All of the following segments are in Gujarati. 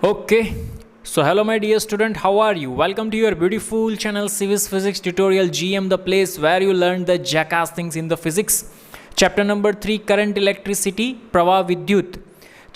Okay, so hello my dear student, how are you? Welcome to your beautiful channel Civis Physics Tutorial GM, the place where you learn the jackass things in the physics. Chapter number 3 current electricity, પ્રવાહ વિદ્યુત.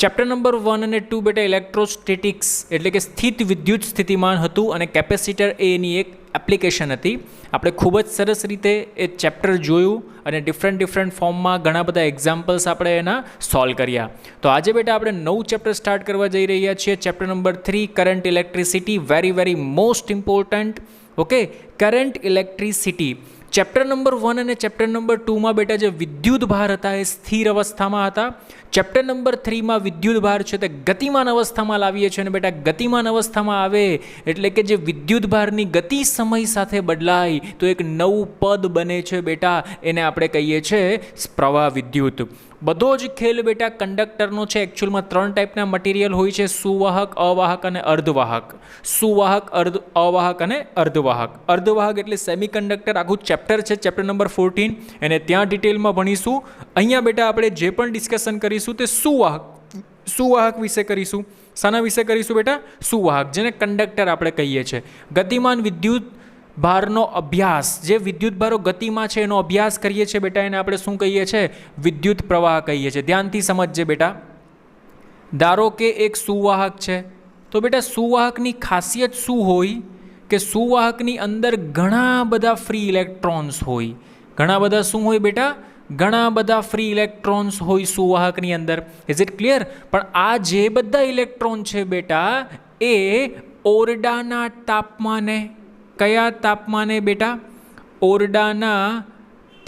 ચેપ્ટર નંબર 1 અને 2 બેટા ઇલેક્ટ્રોસ્ટેટિક્સ એટલે કે સ્થિત વિદ્યુત સ્થિતિમાન હતું અને કેપેસિટર એની એક એપ્લિકેશન હતી. આપણે ખૂબ જ સરસ રીતે એ ચેપ્ટર જોયું અને ડિફરન્ટ ફોર્મમાં ઘણા બધા એક્ઝામ્પલ્સ આપણે એના સોલ્વ કર્યા. તો આજે બેટા આપણે નવું ચેપ્ટર સ્ટાર્ટ કરવા જઈ રહ્યા છીએ. Chapter number 3 current electricity, very most important. Okay, current electricity. Chapter number 1 અને ચેપ્ટર નંબર 2માં બેટા જે વિદ્યુત ભાર હતા એ સ્થિર અવસ્થામાં હતા. ચેપ્ટર નંબર 3માં વિદ્યુત ભાર છે તે ગતિમાન અવસ્થામાં લાવીએ છીએ અને બેટા ગતિમાન અવસ્થામાં આવે એટલે કે જે વિદ્યુત ભારની ગતિ સમય સાથે બદલાય તો એક નવું પદ બને છે બેટા, એને આપણે કહીએ છીએ પ્રવાહ વિદ્યુત. બધો જ ખેલ બેટા કંડક્ટરનો છે. એકચ્યુઅલમાં 3 ટાઈપના મટીરિયલ હોય છે: સુવાહક, અવાહક અને અર્ધવાહક. સુવાહક, અવાહક અને અર્ધવાહક. અર્ધવાહક એટલે સેમી કંડક્ટર. આખું ચેપ્ટર છે, ચેપ્ટર નંબર 14, એને ત્યાં ડિટેલમાં ભણીશું. અહીંયા બેટા આપણે જે પણ ડિસ્કશન કરીશું તે સુવાહક વિશે કરીશું. શાના વિશે કરીશું બેટા? સુવાહક, જેને કંડક્ટર આપણે કહીએ છીએ. ગતિમાન વિદ્યુત ભારનો અભ્યાસ, જે વિદ્યુત ભારો ગતિમાં છે એનો અભ્યાસ કરીએ છીએ બેટા, એને આપણે શું કહીએ છીએ? વિદ્યુત પ્રવાહ કહીએ છીએ. ધ્યાનથી સમજજે બેટા. ધારો કે એક સુવાહક છે, તો બેટા સુવાહકની ખાસિયત શું હોય કે સુવાહકની અંદર ઘણા બધા ફ્રી ઇલેક્ટ્રોન્સ હોય. ઘણા બધા શું હોય બેટા? ઘણા બધા ફ્રી ઇલેક્ટ્રોન્સ હોય સુવાહકની અંદર. Is it clear? પણ આ જે બધા ઇલેક્ટ્રોન છે બેટા એ ઓરડાના તાપમાને, કયા તાપમાને બેટા? ઓરડાના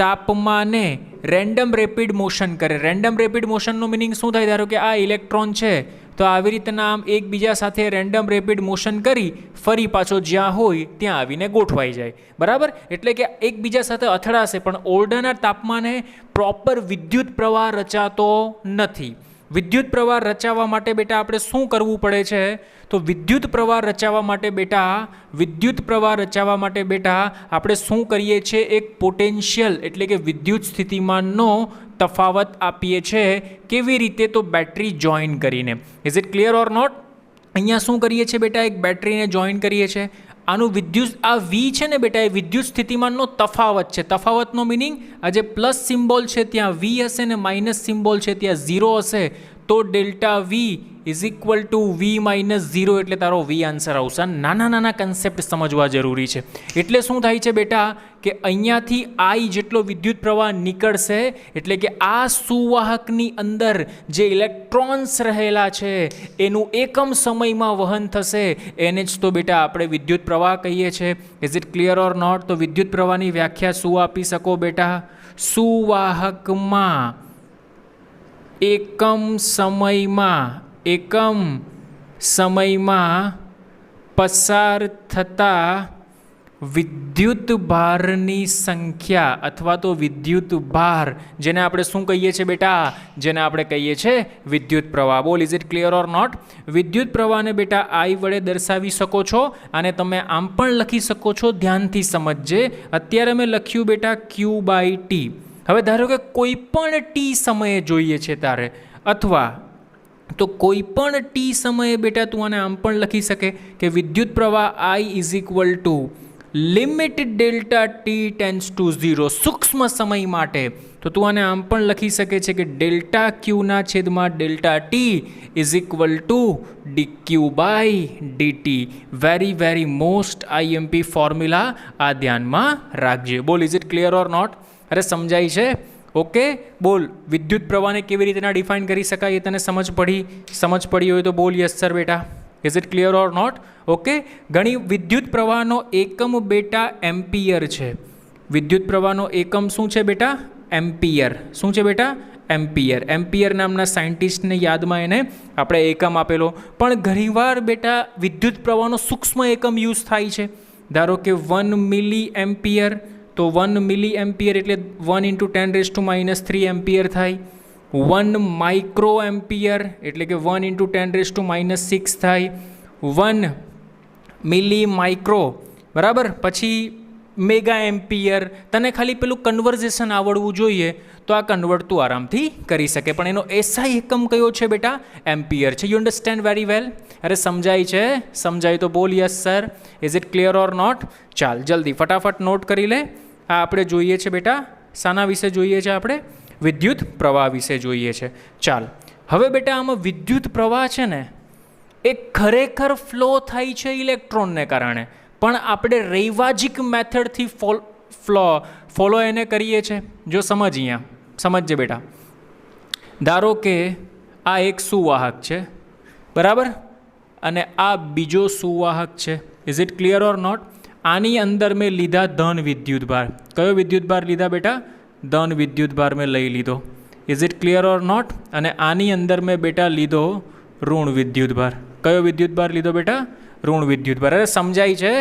તાપમાને રેન્ડમ રેપિડ મોશન કરે. રેન્ડમ રેપિડ મોશનનો મિનિંગ શું થાય? ધારો કે આ ઇલેક્ટ્રોન છે તો આવી રીતના આમ એકબીજા સાથે રેન્ડમ રેપિડ મોશન કરી ફરી પાછો જ્યાં હોય ત્યાં આવીને ગોઠવાઈ જાય. બરાબર? એટલે કે એકબીજા સાથે અથડાશે પણ ઓરડાના તાપમાને પ્રોપર વિદ્યુત પ્રવાહ રચાતો નથી. વિદ્યુત પ્રવાહ રચાવવા માટે બેટા આપણે શું કરવું પડે છે? તો વિદ્યુત પ્રવાહ રચાવવા માટે બેટા આપણે શું કરીએ છીએ? એક પોટેન્શિયલ એટલે કે વિદ્યુત સ્થિતિમાનનો તફાવત આપીએ છીએ. કેવી રીતે? તો બેટરી જોઈન કરીને. Is it clear or not? અહીંયા શું કરીએ છીએ બેટા? એક બેટરીને જોઈન કરીએ છીએ. આનું વિદ્યુત, આ વી છે ને બેટા, એ વિદ્યુત સ્થિતિમાનનો તફાવત છે. તફાવતનો મિનિંગ, આ જે પ્લસ સિમ્બોલ છે ત્યાં વી હશે ને માઇનસ સિમ્બોલ છે ત્યાં 0 હશે, તો delta v is equal to v minus 0 એટલે તારો વી આન્સર આવશે. નાના કન્સેપ્ટ સમજવા જરૂરી છે. એટલે શું થાય છે બેટા કે અહીંયાથી આઈ જેટલો વિદ્યુત પ્રવાહ નીકળશે એટલે કે આ સુવાહકની અંદર જે ઇલેક્ટ્રોન્સ રહેલા છે એનું એકમ સમયમાં વહન થશે. એને જ તો બેટા આપણે વિદ્યુત પ્રવાહ કહીએ છીએ. Is it clear or not? તો વિદ્યુત પ્રવાહની વ્યાખ્યા શું આપી શકો બેટા? સુવાહકમાં એકમ સમયમાં પસાર થતા વિદ્યુત ભારની સંખ્યા અથવા તો વિદ્યુત ભાર, જેને આપણે શું કહીએ છીએ બેટા? જેને આપણે કહીએ છીએ વિદ્યુત પ્રવાહ. બોલ, is it clear or not? વિદ્યુત પ્રવાહને બેટા આઈ વડે દર્શાવી શકો છો અને તમે આમ પણ લખી શકો છો. ધ્યાનથી સમજજે. અત્યારે મેં લખ્યું બેટા Q/T. હવે ધારો કે કોઈ પણ ટી સમયે જોઈએ છે તારે, અથવા તો કોઈ પણ ટી સમયે બેટા તું આને આમ પણ લખી શકે કે વિદ્યુત પ્રવાહ I is equal two limit delta T tends to 0. સૂક્ષ્મ સમય માટે તો તું આને આમ પણ લખી શકે છે કે ડેલ્ટા ક્યુના છેદમાં delta t is equal to dQ/dt. Very most IMP formula આ ધ્યાનમાં રાખજે. બોલ, is it clear or not? અરે સમજાય છે? ઓકે, બોલ. વિદ્યુત પ્રવાહને કેવી રીતના ડિફાઇન કરી શકાય એ તને સમજ પડી હોય તો બોલ યસ સર બેટા. Is it clear or not? Okay, ઘણી વિદ્યુત પ્રવાહનો એકમ બેટા એમ્પિયર છે. વિદ્યુત પ્રવાહનો એકમ શું છે બેટા? એમ્પિયર. શું છે બેટા? એમ્પિયર. એમ્પિયર નામના સાયન્ટિસ્ટને યાદમાં એને આપણે એકમ આપેલો. પણ ઘણીવાર બેટા વિદ્યુત પ્રવાહનો સૂક્ષ્મ એકમ યુઝ થાય છે. ધારો કે 1 મિલી એમ્પિયર, તો 1 મિલી એમ્પિયર એટલે 1 × 10⁻³ એમ્પિયર થાય. 1 માઇક્રો એમ્પિયર એટલે કે 1 × 10⁻⁶ થાય. 1 મિલી માઇક્રો, બરાબર. પછી મેગા એમ્પિયર. તને ખાલી પેલું કન્વર્ઝેશન આવડવું જોઈએ તો આ કન્વર્ટ તું આરામથી કરી શકે, પણ એનો એસઆઈ એકમ કયો છે બેટા? એમ્પિયર છે. You understand very well? અરે સમજાય છે? સમજાય તો બોલ yes sir. Is it clear or not? ચાલ જલ્દી ફટાફટ નોટ કરી લે. આ આપણે જોઈએ છે બેટા, શાના વિશે જોઈએ છે? આપણે વિદ્યુત પ્રવાહ વિશે જોઈએ છે. ચાલ હવે બેટા આમાં વિદ્યુત પ્રવાહ છે ને એ ખરેખર ફ્લો થાય છે ઇલેક્ટ્રોનને કારણે, પણ આપણે રૈવાજિક મેથડથી ફોલો એને કરીએ છીએ. જો સમજ અહીંયા સમજજે બેટા. ધારો કે આ એક સુવાહક છે, બરાબર, અને આ બીજો સુવાહક છે. Is it clear or not? આની અંદર મેં લીધા ધન વિદ્યુતભાર. કયો વિદ્યુતભાર લીધા બેટા? ધન વિદ્યુતભાર મેં લઈ લીધો. Is it clear or not? અને આની અંદર મેં બેટા લીધો ઋણ વિદ્યુતભાર. કયો વિદ્યુતભાર લીધો બેટા? ઋણ વિદ્યુતભાર. અરે સમજાય છે?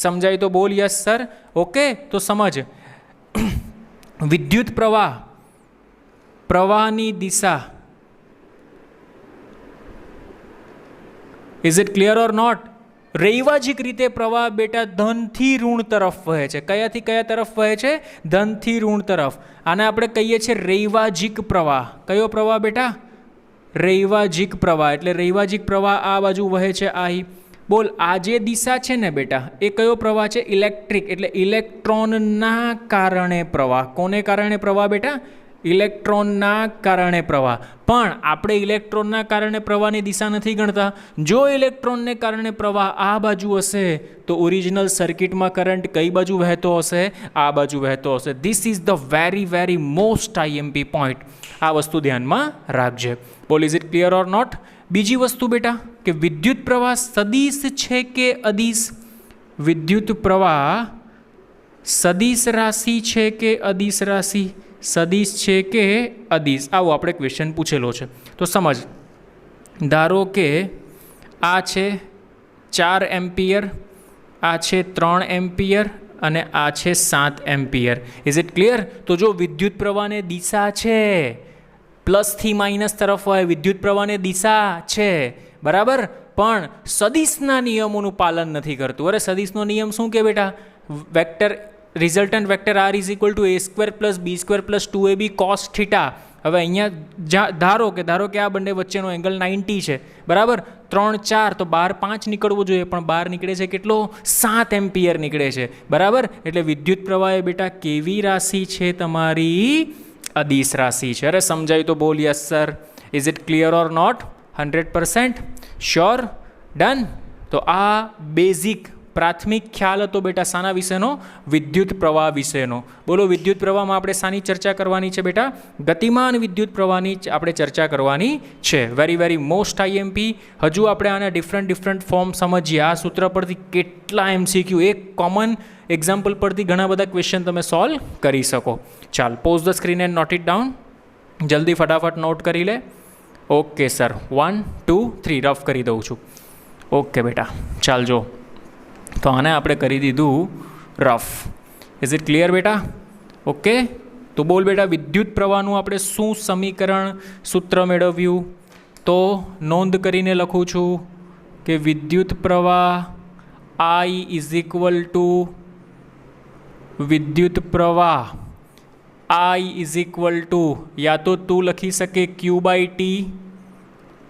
સમજાય તો બોલ યસ સર. ઓકે, તો સમજ. વિદ્યુત પ્રવાહ, પ્રવાહની દિશા, is it clear or not? રૈવાજિક રીતે પ્રવાહ બેટા ધનથી ઋણ તરફ વહે છે. કયાથી કયા તરફ વહે છે? ધનથી ઋણ તરફ. આને આપણે કહીએ છીએ રૈવાજિક પ્રવાહ. કયો પ્રવાહ બેટા? રૈવાજિક પ્રવાહ. એટલે રૈવાજિક પ્રવાહ આ બાજુ વહે છે. આ બોલ, આ જે દિશા છે ને બેટા એ કયો પ્રવાહ છે? ઇલેક્ટ્રિક. એટલે ઇલેક્ટ્રોનના કારણે પ્રવાહ. કોને કારણે પ્રવાહ બેટા? ઇલેક્ટ્રોનના કારણે પ્રવાહ. પણ આપણે ઇલેક્ટ્રોનના કારણે પ્રવાહની દિશા નથી ગણતા. જો ઇલેક્ટ્રોનને કારણે પ્રવાહ આ બાજુ હશે તો ઓરિજિનલ સર્કિટમાં કરંટ કઈ બાજુ વહેતો હશે? આ બાજુ વહેતો હશે. This is the very most IMP point. આ વસ્તુ ધ્યાનમાં રાખજે. બોલ, is it clear or not? બીજી વસ્તુ બેટા કે વિદ્યુત પ્રવાહ સદિશ છે કે અદિશ? વિદ્યુત પ્રવાહ સદિશ રાશિ છે કે અદિશ રાશિ? સદિશ છે કે અદિશ? આવો આપણે ક્વેશ્ચન પૂછેલો છે. તો સમજ. ધારો કે આ છે 4 એમ્પિયર, આ છે 3 એમ્પિયર અને આ છે 7 એમ્પિયર. Is it clear? તો જો વિદ્યુત પ્રવાહને દિશા છે પ્લસથી માઇનસ તરફ હોય, વિદ્યુત પ્રવાહને દિશા છે, બરાબર, પણ સદિશના નિયમોનું પાલન નથી કરતું. અરે સદિશનો નિયમ શું કે બેટા? Vector resultant vector R is equal to a² + b² + 2ab cos theta. હવે અહીંયા ધારો કે આ બંને વચ્ચેનો એંગલ 90 છે, બરાબર. 3 4 તો 12 5 નીકળવું જોઈએ, પણ 12 નીકળે છે કેટલો? 7 એમ્પિયર નીકળે છે, બરાબર. એટલે વિદ્યુત પ્રવાહ એ બેટા કેવી રાશિ છે? તમારી અદિશ રાશિ છે. અરે સમજાય તો બોલ yes sir. Is it clear or not? 100% sure? Done. તો આ બેઝિક પ્રાથમિક ખ્યાલ હતો બેટા શાના વિશેનો? વિદ્યુત પ્રવાહ વિશેનો. બોલો, વિદ્યુત પ્રવાહમાં આપણે શાની ચર્ચા કરવાની છે બેટા? ગતિમાન વિદ્યુત પ્રવાહની આપણે ચર્ચા કરવાની છે. Very most IMP. હજુ આપણે આના ડિફરન્ટ ફોર્મ સમજીએ. આ સૂત્ર પરથી કેટલા એમસીક્યુ, એક કોમન એક્ઝામ્પલ પરથી ઘણા બધા ક્વેશ્ચન તમે સોલ્વ કરી શકો. ચાલ, pause the screen and note it down. જલ્દી ફટાફટ નોટ કરી લે. ઓકે સર, 1 2 3 રફ કરી દઉં છું. ઓકે બેટા, ચાલ જો. તો આને આપણે કરી દીધું રફ. ઇઝ ઇટ ક્લિયર બેટા? ઓકે, તો બોલ બેટા, વિદ્યુત પ્રવાહનું આપણે શું સમીકરણ સૂત્ર મેળવ્યું? તો નોંધ કરીને લખું છું કે વિદ્યુત પ્રવાહ I ઇઝ ઇક્વલ ટુ વિદ્યુત પ્રવાહ I ઇઝ ઇક્વલ ટુ યા તો તું લખી શકે Q/T,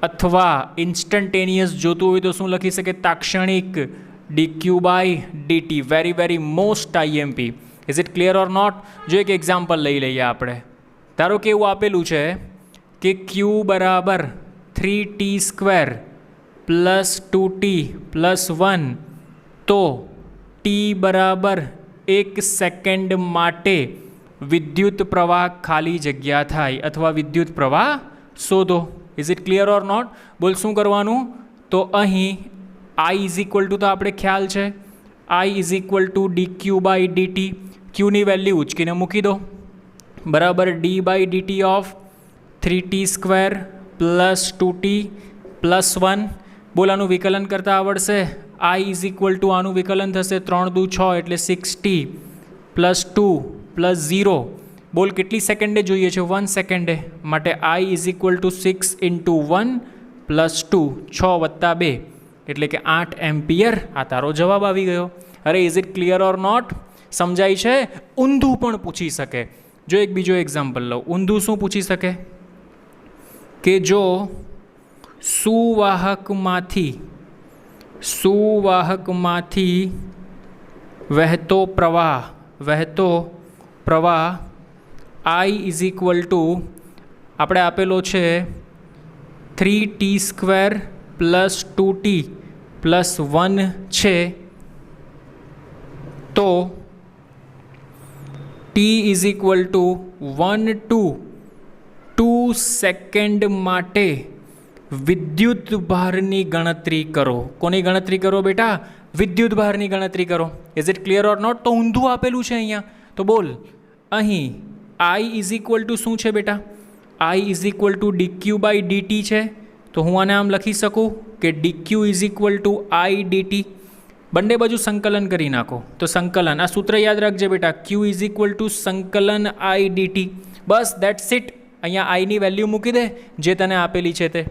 અથવા ઇન્સ્ટન્ટેનિયસ જોતું હોય તો શું લખી શકે? તાક્ષણિક dQ/dt. Very most IMP. Is it clear or not? જો એક એક્ઝામ્પલ લઈ લઈએ આપણે. ધારો કે એવું આપેલું છે કે Q બરાબર 3t² + 2t + 1, તો t બરાબર 1 સેકન્ડ માટે વિદ્યુત પ્રવાહ ખાલી જગ્યા થાય અથવા વિદ્યુત પ્રવાહ શોધો. Is it clear or not? બોલ શું કરવાનું? તો અહીં I ઇઝ ઇક્વલ ટુ તો આપણે ખ્યાલ છે, I is equal to dQ/dt. ક્યુની વેલ્યુ ઉચકીને મૂકી દો, બરાબર. d/dt of 3t² + 2t + 1. બોલ આનું વિકલન કરતાં આવડશે? I ઇઝ ઇક્વલ ટુ આનું વિકલન થશે 3 દુ 6 એટલે 6t + 2 + 0. બોલ કેટલી સેકન્ડે જોઈએ છે? 1 સેકન્ડે. માટે I ઇઝ ઇક્વલ ટુ 6 × 1 + 2, 6 + 2 એટલે કે 8 એમ્પિયર. આ તારો જવાબ આવી ગયો. અરે is it clear or not? સમજાય છે? ઊંધું પણ પૂછી શકે. जो एक बीजो एग्जाम्पल लो, ऊंधू शू पूछी सके कि जो सुवाहकमांथी वहतो प्रवाह I इज इक्वल टू આપણે આપેલો છે 3t² + 2t + 1 છે, તો t is equal two 1 to 2 second માટે વિદ્યુત ભારની ગણતરી કરો. કોની ગણતરી કરો બેટા? વિદ્યુત ભારની ગણતરી કરો. Is it clear or not? તો ઊંધું આપેલું છે અહીંયા, તો બોલ અહીં I ઇઝ ઇક્વલ ટુ શું છે બેટા? I is equal to dq/dt છે, તો હું આને આમ લખી શકું કે dq is equal two I dt. બંને બાજુ સંકલન કરી નાખો, તો સંકલન, આ સૂત્ર યાદ રાખજે બેટા, q ઇઝ ઇક્વલ ટુ સંકલન I dt. Bus that's it. અહીંયા આઈની વેલ્યુ મૂકી દે જે તને આપેલી છે તે.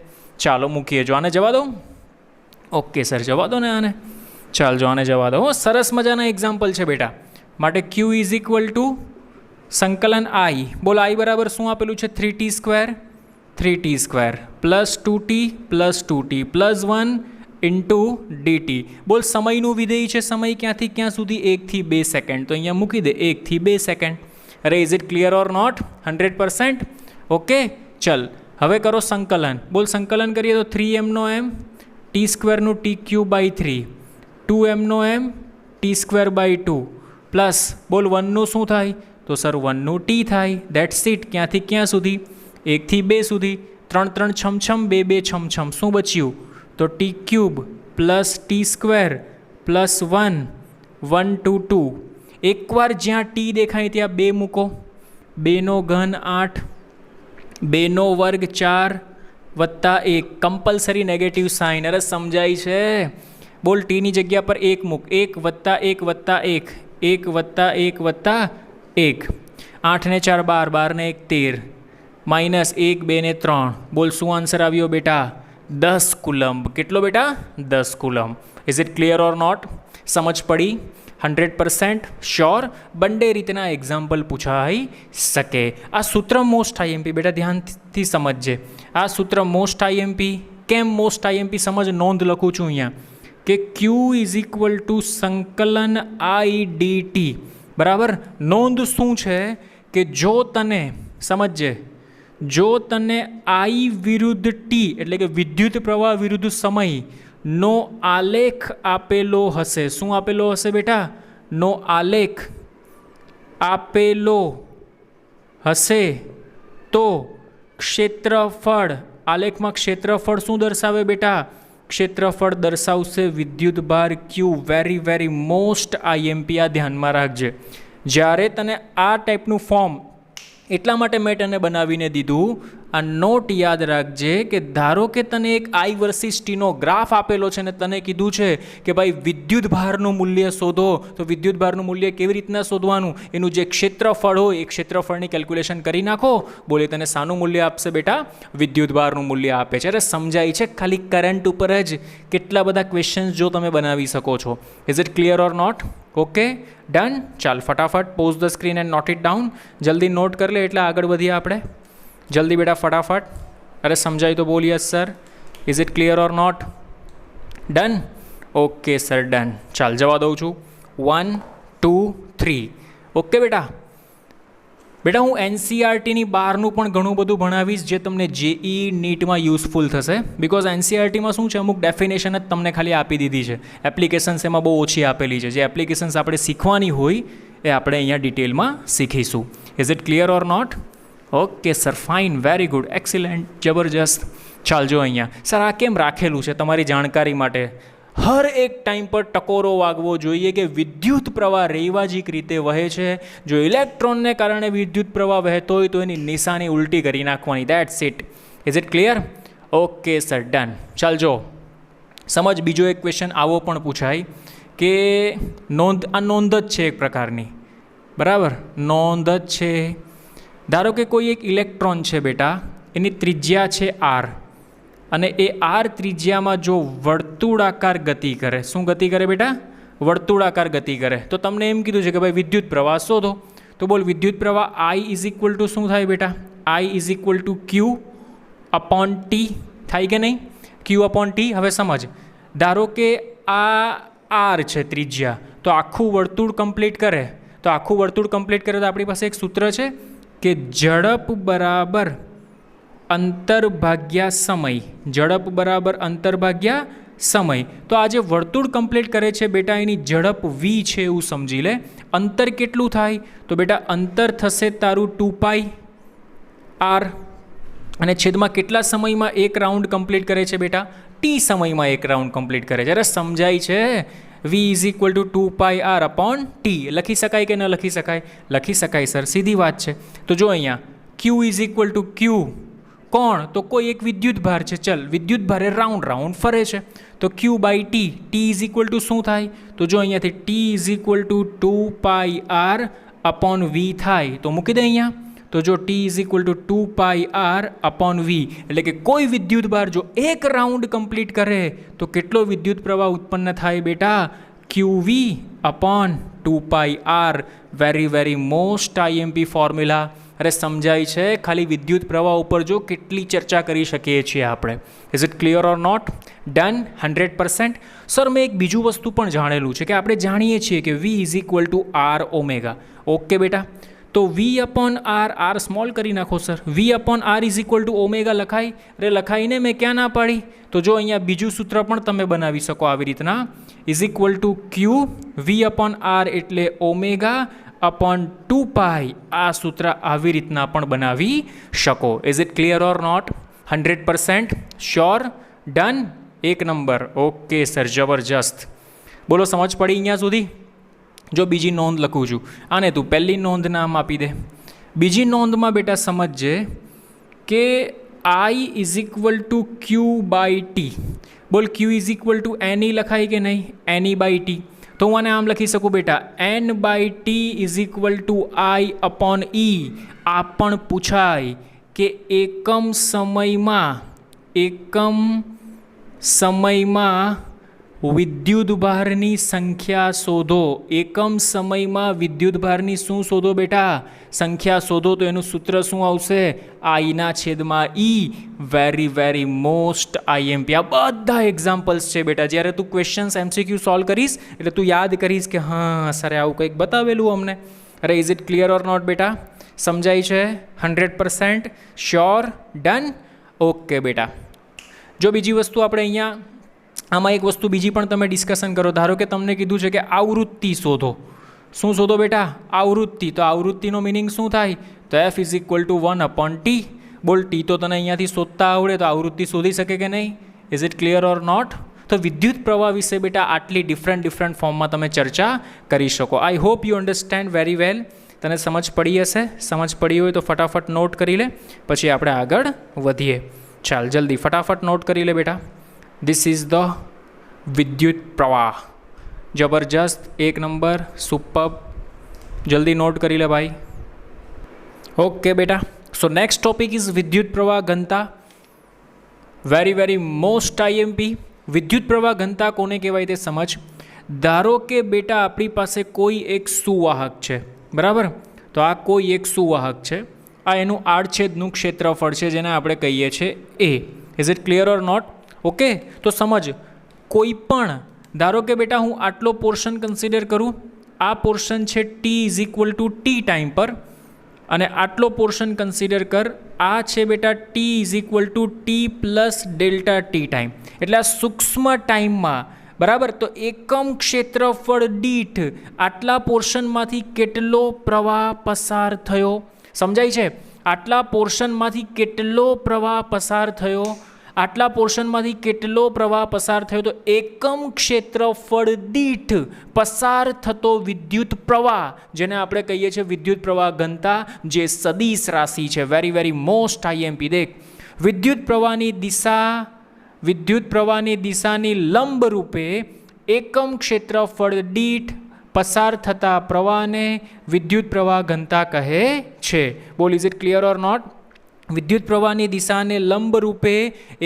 ચાલો મૂકીએ. જો આને જવા દો. ઓકે સર, જવા દો ને આને. ચાલ, જો આને જવા દો. સરસ મજાના એક્ઝામ્પલ છે બેટા. માટે q ઇઝ ઇક્વલ ટુ સંકલન I. બોલો I બરાબર શું આપેલું છે? 3t² + 2t + 2t + 1 into dt. બોલ સમયનું વિધેય છે. સમય ક્યાંથી ક્યાં સુધી? 1 થી 2 સેકન્ડ. તો અહીંયા મૂકી દે 1 થી 2 સેકન્ડ. અરે is it clear or not? 100%? Okay, ચલ હવે કરો સંકલન. બોલ સંકલન કરીએ તો 3m t²નું tq/3, 2m t²/2 plus બોલ 1નું શું થાય? તો સર 1નું t થાય. That's it. ક્યાંથી ક્યાં સુધી? 1 થી 2 સુધી. 3 3 છમ 2 2 છમ. શું બચ્યું? તો t³ + t² + 1 1 to 2. એકવાર જ્યાં t દેખાય ત્યાં 2 મૂકો. 2નો ઘન 8, 2નો વર્ગ 4 + 1. Compulsory negative sign. અરે સમજાય છે? બોલ ટીની જગ્યા પર 1 મૂક. 1 + 1 + 1, 1 + 1 + 1. 8 ને 4 12, 12 ને 1 13, -1 2 ને 3. બોલ શું આન્સર આવ્યો બેટા? 10 કુલમ્બ. કેટલો બેટા? 10 coulomb. Is it clear or not? સમજ પડી? 100% શ્યોર? બંને રીતના એક્ઝામ્પલ પૂછાઈ શકે. આ સૂત્ર મોસ્ટ આઈએમપી બેટા ધ્યાનથી સમજજે. આ સૂત્ર મોસ્ટ આઈએમપી. કેમ મોસ્ટ આઈએમપી? સમજ, નોંધ લખું છું અહીંયા કે q ઇઝ ઇક્વલ ટુ સંકલન I dt. બરાબર? નોંધ શું છે કે જો તને સમજજે, જો તને I વિરુદ્ધ t એટલે કે વિદ્યુત પ્રવાહ વિરુદ્ધ સમય નો આલેખ આપેલો હશે. શું આપેલો હશે બેટા? નો આલેખ આપેલો હશે તો ક્ષેત્રફળ, આલેખમાં ક્ષેત્રફળ શું દર્શાવે બેટા? ક્ષેત્રફળ દર્શાવશે વિદ્યુત ભાર q. Very very most IMP. આ ધ્યાનમાં રાખજે. જ્યારે તને આ ટાઈપનું ફોર્મ, એટલા માટે મેં તને બનાવીને દીધું, આ નોટ યાદ રાખજે કે ધારો કે તને એક I વર્સિસ Tનો ગ્રાફ આપેલો છે ને તને કીધું છે કે ભાઈ વિદ્યુત ભારનું મૂલ્ય શોધો, તો વિદ્યુત ભારનું મૂલ્ય કેવી રીતના શોધવાનું? એનું જે ક્ષેત્રફળ હોય એ ક્ષેત્રફળની કેલ્ક્યુલેશન કરી નાખો. બોલે તને શાનું મૂલ્ય આપશે બેટા? વિદ્યુત ભારનું મૂલ્ય આપે છે. અરે સમજાય છે? ખાલી કરંટ ઉપર જ કેટલા બધા ક્વેશ્ચન્સ જો તમે બનાવી શકો છો. Is it clear or not? Okay, done. ચાલ ફટાફટ pause the screen and note it down. જલ્દી નોટ કરી લે એટલે આગળ વધીએ આપણે. જલ્દી બેટા ફટાફટ. અરે સમજાય તો બોલ yes sir. Is it clear or not? Done? Okay sir, done. ચાલ જવા દઉં છું. 1 2 3. ઓકે બેટા. બેટા હું NCERTની બહારનું પણ ઘણું બધું ભણાવીશ જે તમને JEE નીટમાં યુઝફુલ થશે. બિકોઝ NCERTમાં શું છે, અમુક ડેફિનેશન જ તમને ખાલી આપી દીધી છે. એપ્લિકેશન્સ એમાં બહુ ઓછી આપેલી છે. જે એપ્લિકેશન્સ આપણે શીખવાની હોય એ આપણે અહીંયા ડિટેલમાં શીખીશું. Is it clear or not? Okay sir, fine, very good, excellent, જબરજસ્ત. ચાલજો અહીંયા. સર આ કેમ રાખેલું છે? તમારી જાણકારી માટે. હર એક ટાઈમ પર ટકોરો વાગવો જોઈએ કે વિદ્યુત પ્રવાહ રૈવાજિક રીતે વહે છે. જો ઇલેક્ટ્રોનને કારણે વિદ્યુત પ્રવાહ વહેતો હોય તો એની નિશાની ઉલટી કરી નાખવાની. That's it. Is it clear? Okay sir, done. ચાલજો સમજ. બીજો એક ક્વેશ્ચન આવો પણ પૂછાય કે નોંધ, આ નોંધ જ છે એક પ્રકારની. બરાબર? નોંધ જ છે. ધારો કે કોઈ એક ઇલેક્ટ્રોન છે બેટા, એની ત્રિજ્યા છે r, અને એ r ત્રિજ્યામાં જો વર્તુળાકાર ગતિ કરે. શું ગતિ કરે બેટા? વર્તુળાકાર ગતિ કરે. તો તમને એમ કીધું છે કે ભાઈ વિદ્યુત પ્રવાહ શોધો. तो बोल विद्युत प्रवाह I इज इक्वल टू शू थाय बेटा? I is equal to Q upon T थाय के नहीं? Q upon T। हवे समझ, धारो के आ R छे त्रिज्या, तो आखू वर्तुळ कम्प्लीट करे, तो आखू वर्तुळ कम्प्लीट करे तो अपनी पास एक सूत्र है कि झड़प बराबर अंतर भाग्या समय, झड़प बराबर अंतर भाग्या समय। तो आज वर्तुळ कम्प्लीट करे छे बेटा एनी झड़प v छे एवुं समझी ले। अंतर केटलुं थाय? तो बेटा अंतर थशे तारू 2π r अने छेदमां केटला समयमां एक राउंड कम्प्लीट करे छे बेटा? t समयमां एक राउंड कम्प्लीट करे छे। अरे समजाय छे? v is equal to 2π r upon t लखी शकाय के न लखी शकाय? लखी शकाय सर, सीधी बात है। तो जो अहींया q is equal to q कोण? तो कोई एक विद्युत भार है, चल विद्युत भारे राउंड राउंड फरे है, तो q by t, t is equal to शू थाय? तो जो अहींया थी t is equal to 2π r upon v थाय, तो मूकी दे अहींया। तो जो t is equal to 2π r upon v એટલે કે કોઈ વિદ્યુત ભાર જો એક રાઉન્ડ કમ્પ્લીટ કરે તો કેટલો વિદ્યુત પ્રવાહ ઉત્પન્ન થાય બેટા? qv upon 2π r। Very most IMP formula. अरे समझाय छे? खाली विद्युत प्रवाह पर जो केटली चर्चा करी शकीए छीए आपणे। Is it clear or not? Done 100%। Sir मैं एक बीजू वस्तु पण जाणेलुं छे कि आपणे जाणीए छीए कि v is equal to r omega. Okay बेटा, तो v upon r, r small करी नाखो sir, v upon r is equal to omega लखाई? अरे लखाई ने मैं क्या ना पाड़ी? तो जो अहींया बीजू सूत्र पण तमे बनावी शको आवी रीतना, is equal to q v upon r एटले ओमेगा अपॉन 2π। आ सूत्र आवी रीतना पण बनावी शको। Is it clear or not? 100% sure? Done, एक नंबर। ओके सर, जबरदस्त। बोलो समझ पड़ी अहींया सुधी? जो बीजी नोंध लखूँ छूँ, आने तू पहली नोंध नाम आपी दे। बीजी नोंध में बेटा समझे कि I is equal to Q by T। बोल Q is equal to N लखाई के नहीं? N by T। तो हूँ आने आम लखी सकूँ बेटा N by T is equal to I upon E। आप पण पूछाय कि एकम समय में विद्युत भारनी संख्या शोधो। एकम समय में विद्युत भारनी शू शोधो बेटा? संख्या शोधो। तो एनु सूत्र शू आवशे? I ना छेदमां E। Very most IMP। आ बधा एक्जाम्पल्स छे बेटा। ज्यारे तू क्वेश्चन्स MCQ सॉल्व करीश एटले तू याद करीश कि हाँ सर आवुं कंईक बतावेलुं अमने। अरे is it clear or not बेटा? समझाय छे? 100% श्योर? डन? ओके बेटा। जो बीजी वस्तु आपणे अहींया आमां एक वस्तु बीजी पण तमे डिस्कशन करो। धारो के तमने कीधुं छे कि आवृत्ति शोधो। शुं शोधो बेटा? आवृत्ति। तो आवृत्तिनो मीनिंग शुं थाय? तो f is equal to 1 upon t। बोल t तो तने अहींयाथी शोधता आवड़े तो आवृत्ति शोधी शके के नहीं? Is it clear or not? तो विद्युत प्रवाह विषे बेटा आटली डिफरंट फॉर्म में तमे चर्चा करी शको। I hope you understand very well. तने समझ पड़ी हशे? समझ पड़ी होय तो फटाफट नोट करी ले, पछी आपणे आगळ वधीए। चाल जल्दी फटाफट नोट करी ले बेटा। दिस इज द विद्युत प्रवाह। जबरदस्त, एक नंबर, सुपर्ब। जल्दी नोट करी ले भाई। ओके बेटा। सो नेक्स्ट टॉपिक इज विद्युत प्रवाह घनता। Very most IMP। विद्युत प्रवाह घनता कोने कहेवाय ते समझ। धारो के बेटा अपनी पासे कोई एक सुवाहक है, बराबर? तो आ कोई एक सुवाहक है, आ एनु आड़छेदनु क्षेत्रफळ छे जेने आपणे कहीए छे A। Is it clear or not? Okay. तो समझ, कोईपण धारो के बेटा हूँ आटलो पोर्शन कन्सिडर करूँ, आ पोर्शन है t is equal to t time पर, अने आटलो पोर्शन कन्सिडर कर, आ छे बेटा t is equal to t plus delta t time. एटले आ सूक्ष्म टाइम में, बराबर? तो एकम क्षेत्रफळ दीठ आटला पोर्शन मांथी केटलो प्रवाह पसार थयो? समझाय छे? आटला पोर्शन मांथी केटलो प्रवाह पसार थयो? आटला पोर्शन में केटलो प्रवाह पसार थयो? तो एकम क्षेत्रफळ दीठ पसार थतो विद्युत प्रवाह, जेने आपणे कहीए छे विद्युत प्रवाह घनता, जे सदिश राशि है। Very most IMP। देख, विद्युत प्रवाहनी दिशानी लंब रूपे एकम क्षेत्रफळ दीठ पसार थता प्रवाह ने विद्युत प्रवाह घनता कहे छे। बोल, is it clear or not? વિદ્યુત પ્રવાહની દિશાને લંબ રૂપે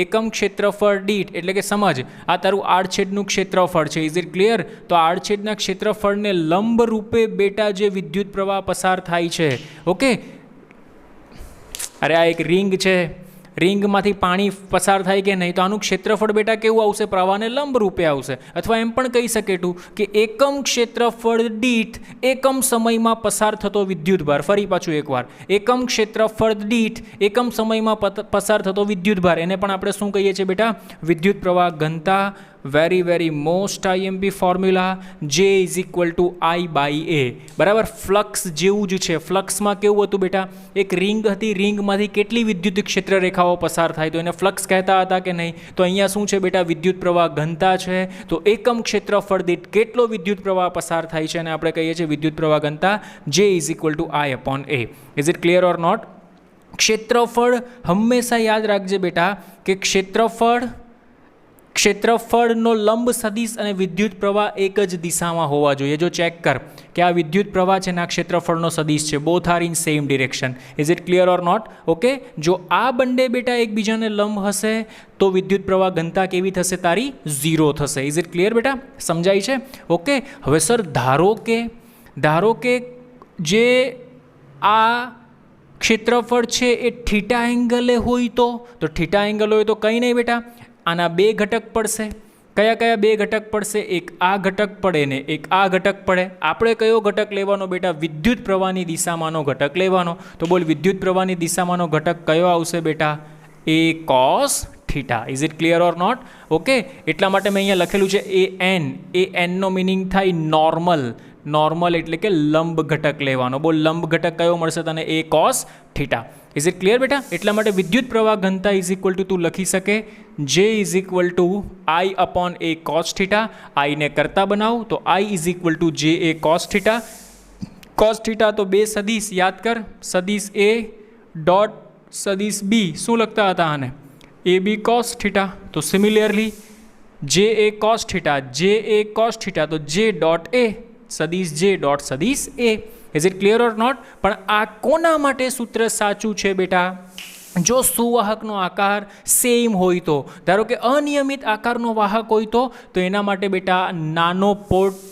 એકમ ક્ષેત્રફળ દીઠ, એટલે કે સમજ આ તારું આડછેદનું ક્ષેત્રફળ છે. Is it clear? તો આડછેદના ક્ષેત્રફળને લંબ રૂપે બેટા જે વિદ્યુત પ્રવાહ પસાર થાય છે. ઓકે, અરે આ એક રિંગ છે, રિંગમાંથી પાણી પસાર થાય કે નહીં, તો આનું ક્ષેત્રફળ બેટા કેવું આવશે? પ્રવાહને લંબ રૂપે આવશે. અથવા એમ પણ કહી શકે તું કે એકમ ક્ષેત્રફળ દીઠ એકમ સમયમાં પસાર થતો વિદ્યુતભાર. ફરી પાછું એકવાર, એકમ ક્ષેત્રફળ દીઠ એકમ સમયમાં પસાર થતો વિદ્યુતભાર, એને પણ આપણે શું કહીએ છીએ બેટા? વિદ્યુત પ્રવાહ ઘનતા. Very most IMP formula, J is equal to I by A. બરાબર, ફ્લક્સ જેવું જ છે. ફ્લક્સમાં કેવું હતું બેટા? એક રિંગ હતી, રિંગમાંથી કેટલી વિદ્યુત ક્ષેત્ર રેખાઓ પસાર થાય તો એને ફ્લક્સ કહેતા હતા કે નહીં? તો અહીંયા શું છે બેટા? વિદ્યુત પ્રવાહ ઘનતા છે. તો એકમ ક્ષેત્રફળ દીઠ કેટલો વિદ્યુત પ્રવાહ પસાર થાય છે અને આપણે કહીએ છીએ વિદ્યુત પ્રવાહ ઘનતા, જે is equal to I upon A. Is it clear or not? ક્ષેત્રફળ હંમેશા યાદ રાખજે બેટા કે ક્ષેત્રફળનો લંબ સદિશ અને વિદ્યુત પ્રવાહ એક જ દિશામાં હોવા જોઈએ. જો ચેક કર કે આ વિદ્યુત પ્રવાહ છે ને આ ક્ષેત્રફળનો સદિશ છે, both are in same direction. Is it clear or not? Okay, જો આ બંને બેટા એકબીજાને લંબ હશે તો વિદ્યુત પ્રવાહ ઘનતા કેવી થશે? તારી 0 થશે. ઇઝ ઇટ ક્લિયર બેટા? સમજાય છે? ઓકે, હવે સર ધારો કે જે આ ક્ષેત્રફળ છે એ થીટા એંગલે હોય તો થીટા એંગલ હોય તો કંઈ નહીં બેટા, આના બે ઘટક પડશે. કયા બે ઘટક પડશે? એક આ ઘટક પડે ને એક આ ઘટક પડે. આપણે કયો ઘટક લેવાનો બેટા? વિદ્યુત પ્રવાહની દિશામાંનો ઘટક લેવાનો. તો બોલ, વિદ્યુત પ્રવાહની દિશામાંનો ઘટક કયો આવશે બેટા? A cos theta. Is it clear or not? Okay, એટલા માટે મેં અહીંયા લખેલું છે એ એનનો મિનિંગ થાય નોર્મલ એટલે કે લંબ ઘટક લેવાનો. બોલ, લંબ ઘટક કયો મળશે તને? A cos theta. Is it clear બેટા? એટલા માટે વિદ્યુત પ્રવાહ ઘનતા ઇઝ ઇક્વલ ટુ તું લખી શકે જે is equal to I upon A cos theta. આઈને કરતા બનાવ તો આઈ is equal to J A cos theta. Cos theta તો બે સદિશ યાદ કર, સદિશ એ ડોટ સદિશ બી. શું લખતા હતા આને? એ બી કોસ થીટા. તો સિમિલરલી જે એ કોસ થીટા, જે એ કોસ થીટા, તો જે ડોટ એ સદિશ જે ડોટ સદિશ A. Is it clear or not? પણ આ કોના માટે સૂત્ર સાચું છે બેટા? જો સુવાહકનો આકાર સેમ હોય તો. ધારો કે અનિયમિત આકારનો વાહક હોય તો એના માટે બેટા નાનો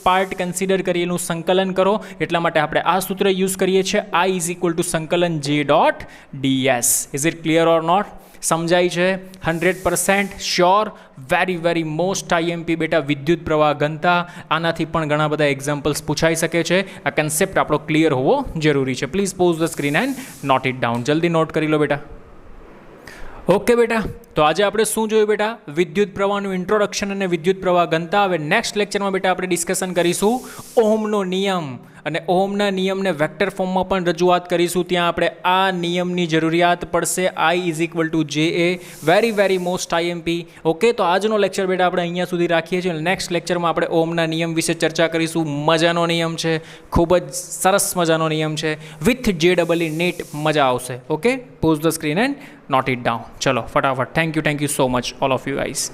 પાર્ટ કન્સિડર કરી એનું સંકલન કરો. એટલા માટે આપણે આ સૂત્ર યુઝ કરીએ છીએ, આઈ ઇઝ ઇક્વલ ટુ સંકલન જે dot ds. Is it clear or not? સમજાય છે? 100% શ્યોર? વેરી મોસ્ટ આઈએમપી બેટા વિદ્યુત પ્રવાહ ઘનતા. આનાથી પણ ઘણા બધા એક્ઝામ્પલ્સ પૂછાઈ શકે છે. આ કન્સેપ્ટ આપણો ક્લિયર હોવો જરૂરી છે. Please pause the screen and note it down. જલ્દી નોટ કરી લો બેટા. ઓકે બેટા, તો આજે આપણે શું જોયું બેટા? વિદ્યુત પ્રવાહનું ઇન્ટ્રોડક્શન અને વિદ્યુત પ્રવાહ ઘનતા. હવે નેક્સ્ટ લેક્ચરમાં બેટા આપણે ડિસ્કશન કરીશું ઓહમનો નિયમ, અને ઓહમના નિયમને વેક્ટર ફોર્મમાં પણ રજૂઆત કરીશું. ત્યાં આપણે આ નિયમની જરૂરિયાત પડશે. આઈ is equal to J A. Very most IMP. Okay, તો આજનો લેક્ચર બેટા આપણે અહીંયા સુધી રાખીએ છીએ. નેક્સ્ટ લેક્ચરમાં આપણે ઓહમના નિયમ વિશે ચર્ચા કરીશું. મજાનો નિયમ છે, ખૂબ જ સરસ મજાનો નિયમ છે. વિથ JEE નીટ મજા આવશે. Okay, pause the screen and note it down. ચલો ફટાફટ. Thank you so much all of you guys.